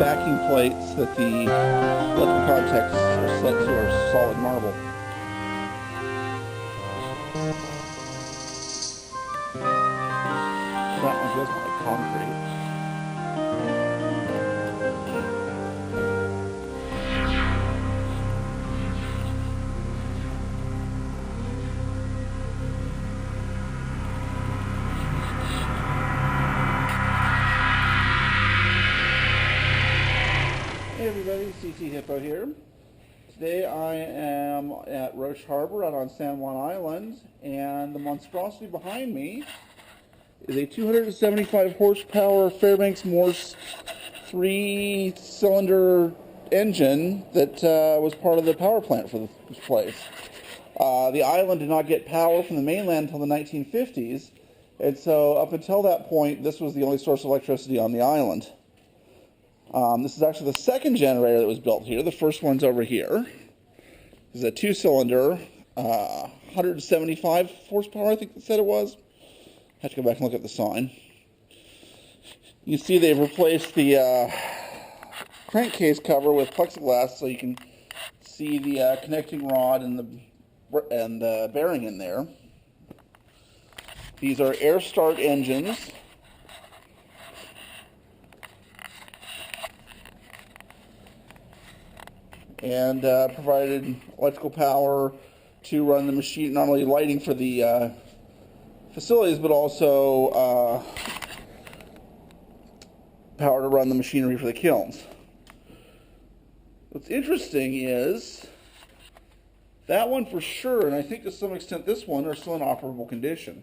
backing plates that the electrical contacts are set to are solid marble. That one feels more like concrete. Hey everybody, CT Hippo here. Today I am at Roche Harbor out on San Juan Island, and the monstrosity behind me is a 275 horsepower Fairbanks Morse 3-cylinder engine that was part of the power plant for this place. The island did not get power from the mainland until the 1950s, and so up until that point this was the only source of electricity on the island. This is actually the second generator that was built here. The first one's over here. This is a 2-cylinder, 175 horsepower, I think they said it was. I have to go back and look at the sign. You see they've replaced the crankcase cover with plexiglass so you can see the connecting rod and the bearing in there. These are air start engines. And provided electrical power to run the machine, not only lighting for the facilities, but also power to run the machinery for the kilns. What's interesting is that one for sure, and I think to some extent this one, are still in operable condition.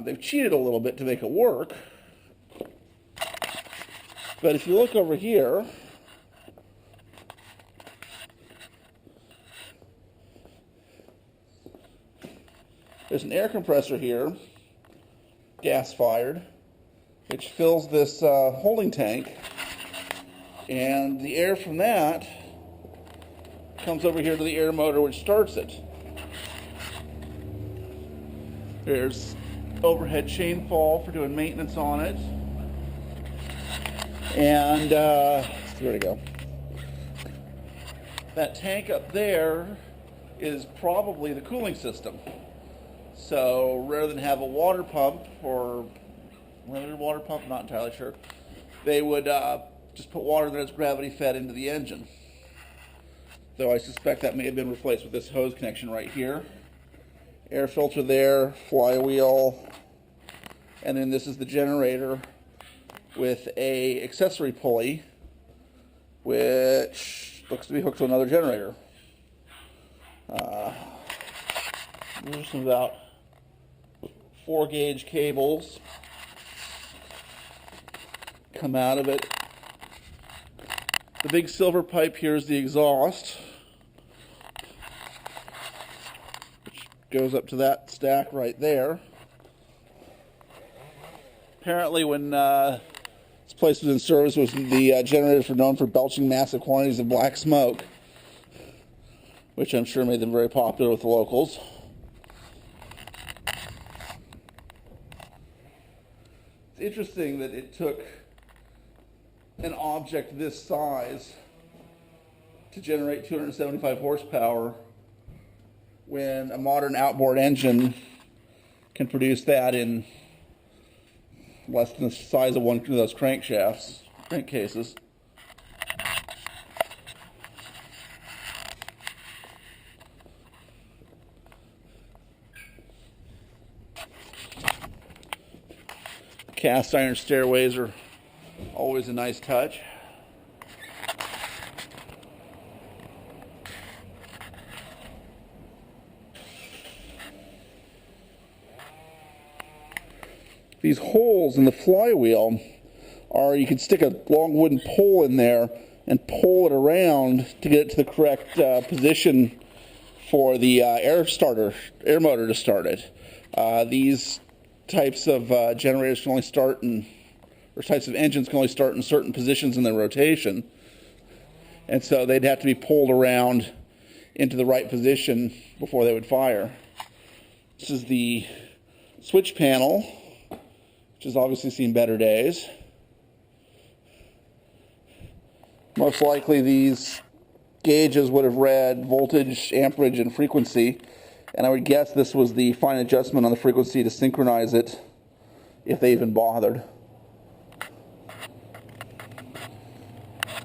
They've cheated a little bit to make it work, but if you look over here, there's an air compressor here, gas-fired, which fills this holding tank, and the air from that comes over here to the air motor which starts it. There's overhead chain fall for doing maintenance on it, and where'd it go? That tank up there is probably the cooling system. So rather than have a water pump or limited water pump, not entirely sure, they would just put water that's gravity fed into the engine. Though I suspect that may have been replaced with this hose connection right here. Air filter there, flywheel, and then this is the generator with a accessory pulley which looks to be hooked to another generator. There's some about 4-gauge cables come out of it. The big silver pipe here is the exhaust, which goes up to that stack right there. Apparently when this place was in service, the generators were known for belching massive quantities of black smoke, which I'm sure made them very popular with the locals. It's interesting that it took an object this size to generate 275 horsepower when a modern outboard engine can produce that in less than the size of one of those crankshafts, crankcases. Cast iron stairways are always a nice touch. These holes in the flywheel are, you can stick a long wooden pole in there and pull it around to get it to the correct position for the air motor to start it. These types of generators can only start in, or types of engines can only start in certain positions in their rotation, and so they'd have to be pulled around into the right position before they would fire. This is the switch panel, which has obviously seen better days. Most likely these gauges would have read voltage, amperage, and frequency, and I would guess this was the fine adjustment on the frequency to synchronize it, if they even bothered.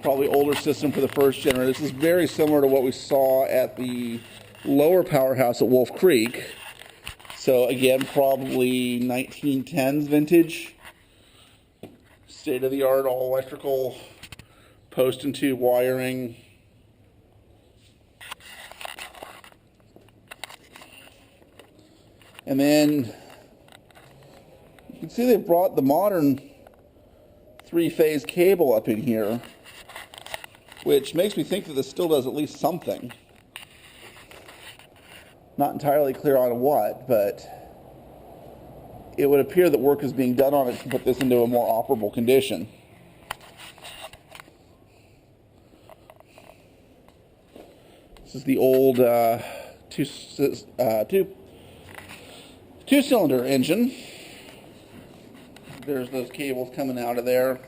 Probably older system for the first generator. This is very similar to what we saw at the lower powerhouse at Wolf Creek. So again, probably 1910s vintage. State-of-the-art, all electrical, post and tube wiring. And then you can see they brought the modern three-phase cable up in here, which makes me think that this still does at least something. Not entirely clear on what, but it would appear that work is being done on it to put this into a more operable condition. This is the old two-cylinder engine. There's those cables coming out of there.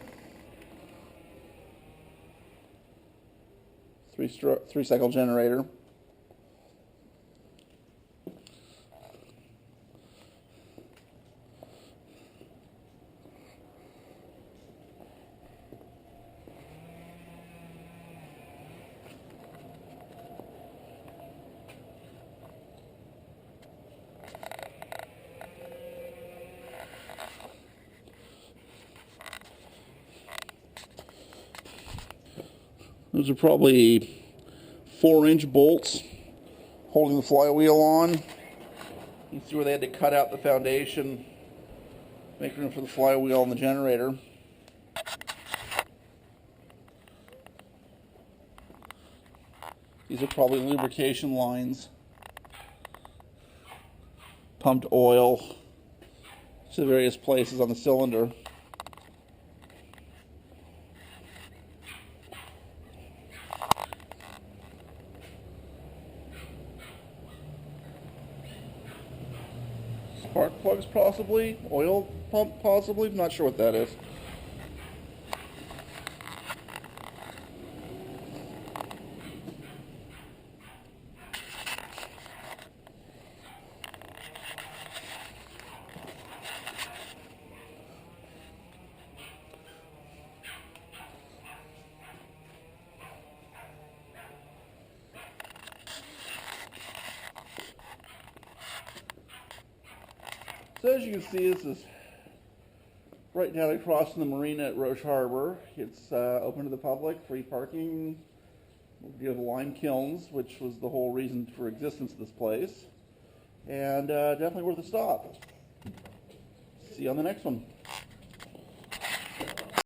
Three-cycle generator. Those are probably 4-inch bolts holding the flywheel on. You can see where they had to cut out the foundation, make room for the flywheel and the generator. These are probably lubrication lines. Pumped oil to the various places on the cylinder. Spark plugs possibly, oil pump possibly, I'm not sure what that is. So as you can see, this is right down across from the marina at Roche Harbor. It's open to the public, free parking. You have the lime kilns, which was the whole reason for existence of this place. And definitely worth a stop. See you on the next one.